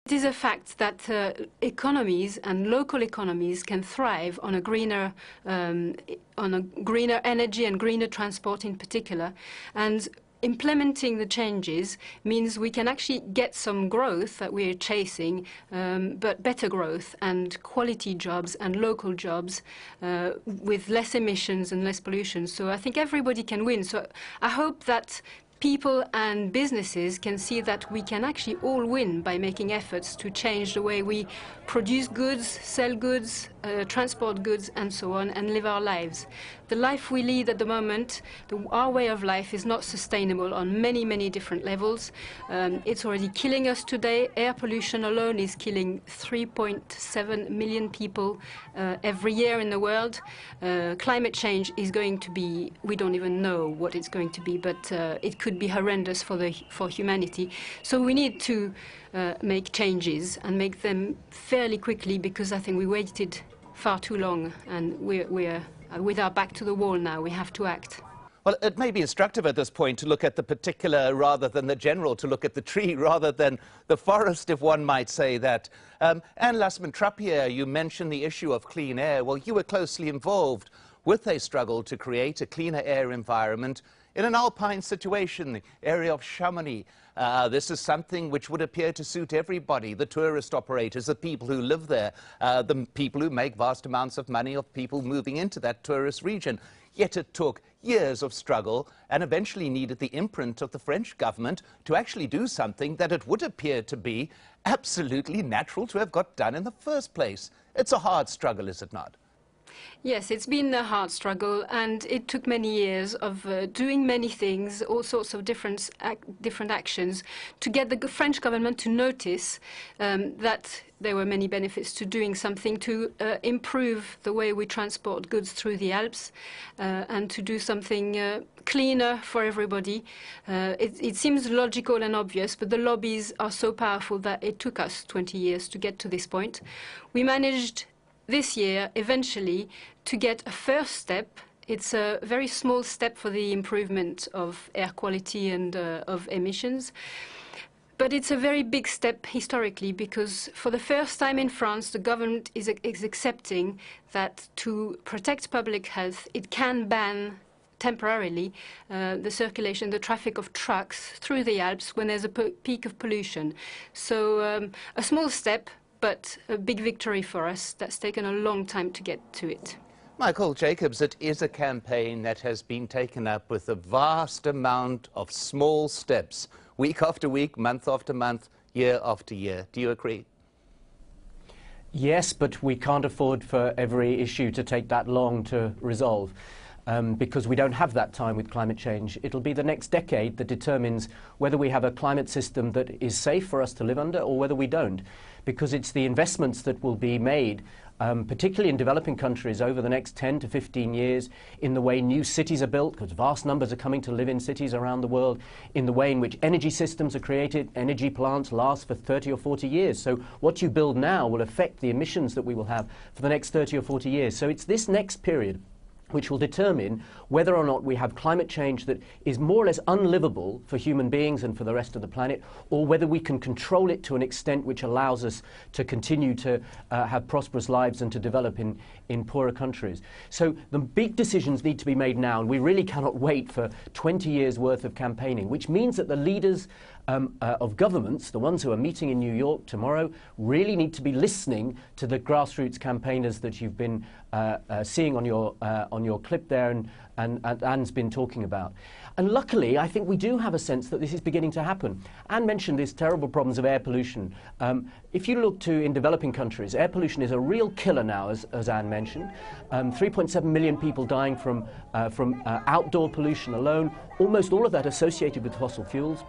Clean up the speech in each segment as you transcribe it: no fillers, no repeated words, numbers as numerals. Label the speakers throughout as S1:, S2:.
S1: It is a fact that economies and local economies can thrive on a greener energy and greener transport in particular. And implementing the changes means we can actually get some growth that we're chasing, but better growth and quality jobs and local jobs with less emissions and less pollution. So I think everybody can win. So I hope that people and businesses can see that we can actually all win by making efforts to change the way we produce goods, sell goods, transport goods and so on, and live our lives. The life we lead at the moment, our way of life, is not sustainable on many, many different levels. It's already killing us today. Air pollution alone is killing 3.7 million people every year in the world. Climate change is going to be, we don't even know what it's going to be, but it could be horrendous for humanity. So we need to make changes and make them fairly quickly, because I think we waited far too long and we're with our back to the wall now. We have to act.
S2: Well, it may be instructive at this point to look at the particular rather than the general, to look at the tree rather than the forest, if one might say that. Anne Lasman-Trappier, you mentioned the issue of clean air. Well, you were closely involved with a struggle to create a cleaner air environment in an alpine situation, the area of Chamonix. This is something which would appear to suit everybody, the tourist operators, the people who live there, the people who make vast amounts of money of people moving into that tourist region. Yet it took years of struggle and eventually needed the imprint of the French government to actually do something that it would appear to be absolutely natural to have got done in the first place. It's a hard struggle, is it not?
S1: Yes, it's been a hard struggle, and it took many years of doing many things, all sorts of different actions, to get the French government to notice that there were many benefits to doing something to improve the way we transport goods through the Alps and to do something cleaner for everybody. It seems logical and obvious, but the lobbies are so powerful that it took us 20 years to get to this point. We managed this year, eventually, to get a first step. It's a very small step for the improvement of air quality and of emissions. But it's a very big step historically, because for the first time in France, the government is accepting that to protect public health, it can ban temporarily the circulation, the traffic of trucks through the Alps when there's a peak of pollution. So a small step, but a big victory for us. That's taken a long time to get to it.
S2: Michael Jacobs, it is a campaign that has been taken up with a vast amount of small steps, week after week, month after month, year after year. Do you agree?
S3: Yes, but we can't afford for every issue to take that long to resolve. Because we don't have that time with climate change. It'll be the next decade that determines whether we have a climate system that is safe for us to live under or whether we don't. Because it's the investments that will be made, particularly in developing countries over the next 10 to 15 years, in the way new cities are built, because vast numbers are coming to live in cities around the world, in the way in which energy systems are created. Energy plants last for 30 or 40 years. So what you build now will affect the emissions that we will have for the next 30 or 40 years. So it's this next period which will determine whether or not we have climate change that is more or less unlivable for human beings and for the rest of the planet, or whether we can control it to an extent which allows us to continue to have prosperous lives and to develop in poorer countries. So the big decisions need to be made now, and we really cannot wait for 20 years worth of campaigning, which means that the leaders of governments, the ones who are meeting in New York tomorrow, really need to be listening to the grassroots campaigners that you've been seeing on your clip there and Anne's been talking about. And luckily, I think we do have a sense that this is beginning to happen. Anne mentioned these terrible problems of air pollution. If you look to in developing countries, air pollution is a real killer now, as Anne mentioned. 3.7 million people dying from outdoor pollution alone, almost all of that associated with fossil fuels.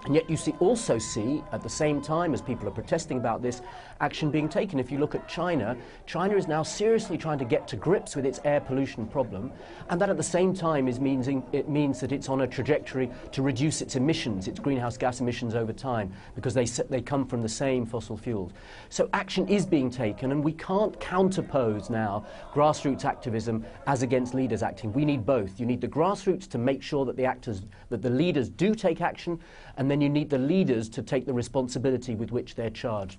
S3: And yet you also see, at the same time as people are protesting about this, action being taken. If you look at China, China is now seriously trying to get to grips with its air pollution problem, and that at the same time it means that it's on a trajectory to reduce its emissions, its greenhouse gas emissions over time, because they come from the same fossil fuels. So action is being taken, and we can't counterpose now grassroots activism as against leaders acting. We need both. You need the grassroots to make sure that the leaders do take action, and then you need the leaders to take the responsibility with which they're charged.